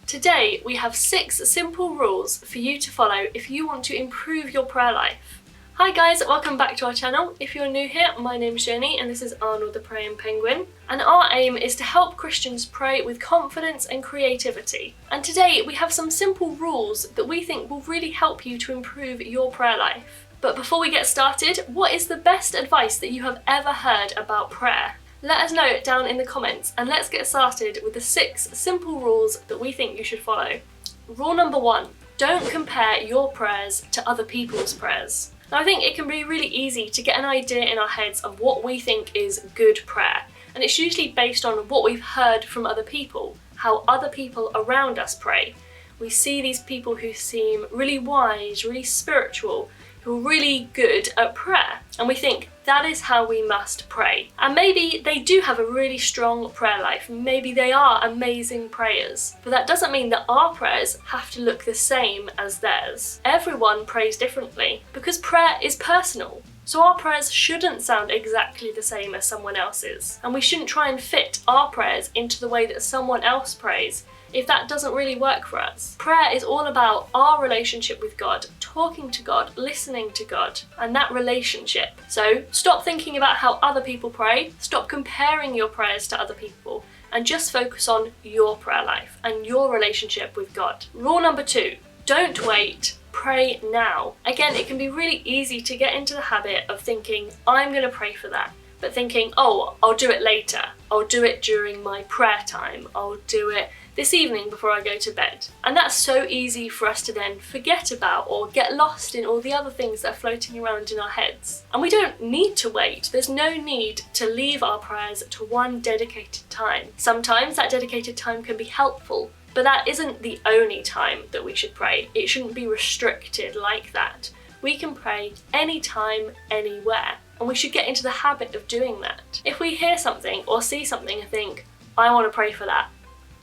Today we have 6 simple rules for you to follow if you want to improve your prayer life. Hi guys, welcome back to our channel. If you're new here, my name's Jenny and this is Arnold the Praying Penguin. And our aim is to help Christians pray with confidence and creativity. And today we have some simple rules that we think will really help you to improve your prayer life. But before we get started, what is the best advice that you have ever heard about prayer? Let us know it down in the comments and let's get started with the 6 simple rules that we think you should follow. Rule number 1, don't compare your prayers to other people's prayers. Now I think it can be really easy to get an idea in our heads of what we think is good prayer, and it's usually based on what we've heard from other people, how other people around us pray. We see these people who seem really wise, really spiritual, who are really good at prayer, and we think that is how we must pray. And maybe they do have a really strong prayer life, maybe they are amazing prayers, but that doesn't mean that our prayers have to look the same as theirs. Everyone prays differently because prayer is personal. So our prayers shouldn't sound exactly the same as someone else's, and we shouldn't try and fit our prayers into the way that someone else prays if that doesn't really work for us. Prayer is all about our relationship with God, talking to God, listening to God, and that relationship. So stop thinking about how other people pray, stop comparing your prayers to other people, and just focus on your prayer life and your relationship with God. Rule number 2, don't wait, pray now. Again, it can be really easy to get into the habit of thinking, I'm going to pray for that. But thinking, oh, I'll do it later. I'll do it during my prayer time. I'll do it this evening before I go to bed. And that's so easy for us to then forget about or get lost in all the other things that are floating around in our heads. And we don't need to wait. There's no need to leave our prayers to one dedicated time. Sometimes that dedicated time can be helpful, but that isn't the only time that we should pray. It shouldn't be restricted like that. We can pray anytime, anywhere. And we should get into the habit of doing that. If we hear something or see something and think, I want to pray for that,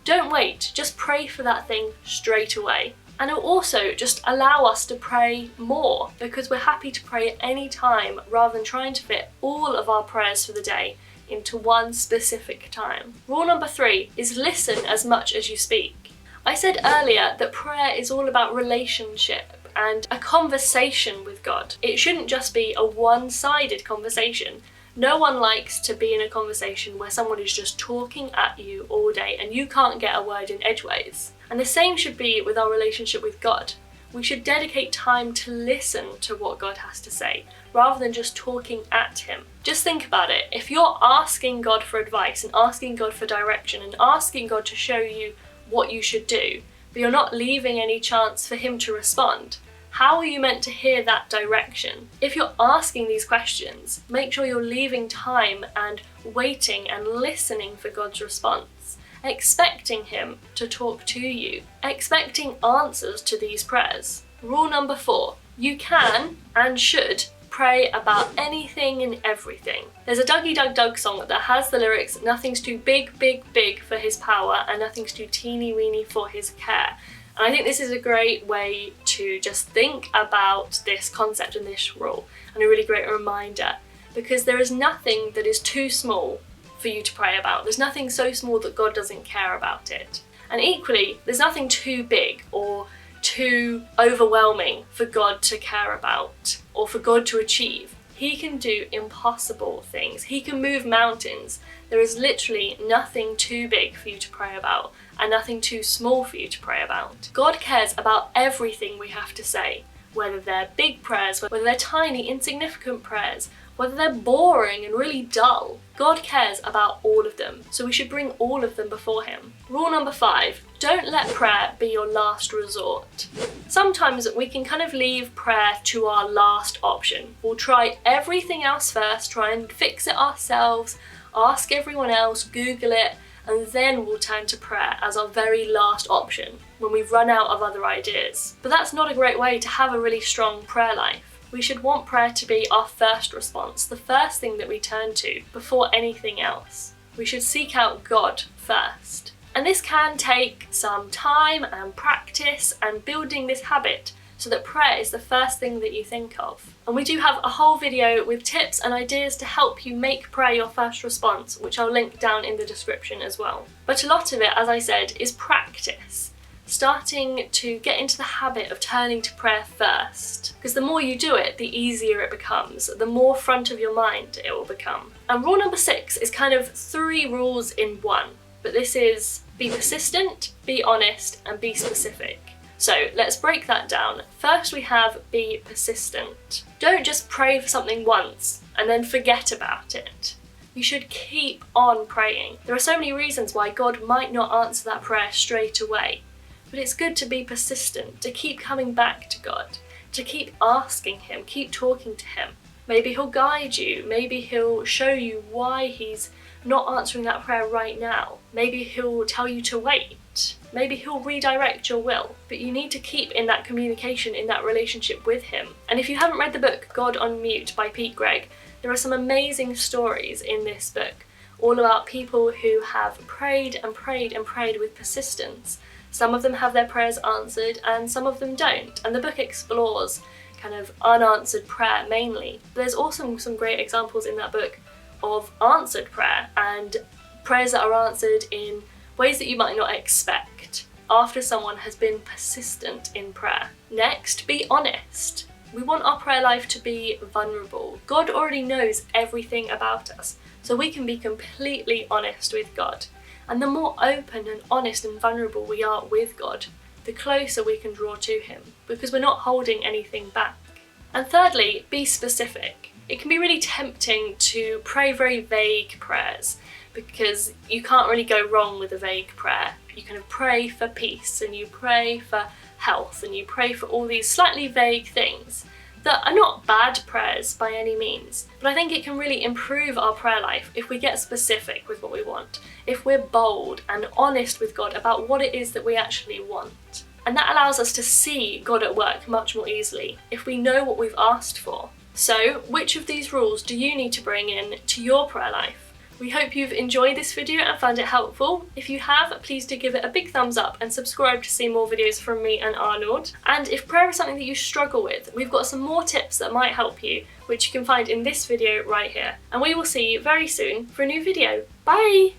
don't wait, just pray for that thing straight away. And it'll also just allow us to pray more because we're happy to pray at any time rather than trying to fit all of our prayers for the day into one specific time. Rule number 3 is listen as much as you speak. I said earlier that prayer is all about relationship and a conversation with God. It shouldn't just be a one-sided conversation. No one likes to be in a conversation where someone is just talking at you all day and you can't get a word in edgeways. And the same should be with our relationship with God. We should dedicate time to listen to what God has to say, rather than just talking at Him. Just think about it. If you're asking God for advice and asking God for direction and asking God to show you what you should do, but you're not leaving any chance for Him to respond, how are you meant to hear that direction? If you're asking these questions, make sure you're leaving time and waiting and listening for God's response, expecting Him to talk to you, expecting answers to these prayers. Rule number 4, you can and should pray about anything and everything. There's a Dougie Doug Doug song that has the lyrics, nothing's too big, big, big for His power and nothing's too teeny weeny for His care. And I think this is a great way to just think about this concept and this rule, and a really great reminder, because there is nothing that is too small for you to pray about. There's nothing so small that God doesn't care about it. And equally, there's nothing too big or too overwhelming for God to care about or for God to achieve. He can do impossible things. He can move mountains. There is literally nothing too big for you to pray about and nothing too small for you to pray about. God cares about everything we have to say, whether they're big prayers, whether they're tiny, insignificant prayers, whether they're boring and really dull. God cares about all of them, so we should bring all of them before Him. Rule number 5, don't let prayer be your last resort. Sometimes we can kind of leave prayer to our last option. We'll try everything else first, try and fix it ourselves, ask everyone else, Google it, and then we'll turn to prayer as our very last option when we've run out of other ideas. But that's not a great way to have a really strong prayer life. We should want prayer to be our first response, the first thing that we turn to before anything else. We should seek out God first. And this can take some time and practice and building this habit so that prayer is the first thing that you think of. And we do have a whole video with tips and ideas to help you make prayer your first response, which I'll link down in the description as well. But a lot of it, as I said, is practice. starting to get into the habit of turning to prayer first. Because the more you do it, the easier it becomes, the more front of your mind it will become. And rule number 6 is kind of 3 rules in one, but this is be persistent, be honest, and be specific. So let's break that down. First we have be persistent. Don't just pray for something once and then forget about it. You should keep on praying. There are so many reasons why God might not answer that prayer straight away, but it's good to be persistent, to keep coming back to God, to keep asking Him, keep talking to Him. Maybe He'll guide you, maybe He'll show you why He's not answering that prayer right now. Maybe He'll tell you to wait. Maybe He'll redirect your will. But you need to keep in that communication, in that relationship with Him. And if you haven't read the book God on Mute by Pete Greig, there are some amazing stories in this book, all about people who have prayed and prayed and prayed with persistence. Some of them have their prayers answered and some of them don't. And the book explores kind of unanswered prayer mainly. There's also some great examples in that book of answered prayer and prayers that are answered in ways that you might not expect after someone has been persistent in prayer. Next, be honest. We want our prayer life to be vulnerable. God already knows everything about us, so we can be completely honest with God. And the more open and honest and vulnerable we are with God, the closer we can draw to Him, because we're not holding anything back. And thirdly, be specific. It can be really tempting to pray very vague prayers because you can't really go wrong with a vague prayer. You kind of pray for peace and you pray for health and you pray for all these slightly vague things that are not bad prayers by any means. But I think it can really improve our prayer life if we get specific with what we want, if we're bold and honest with God about what it is that we actually want. And that allows us to see God at work much more easily if we know what we've asked for. So, which of these rules do you need to bring in to your prayer life? We hope you've enjoyed this video and found it helpful. If you have, please do give it a big thumbs up and subscribe to see more videos from me and Arnold. And if prayer is something that you struggle with, we've got some more tips that might help you, which you can find in this video right here. And we will see you very soon for a new video. Bye!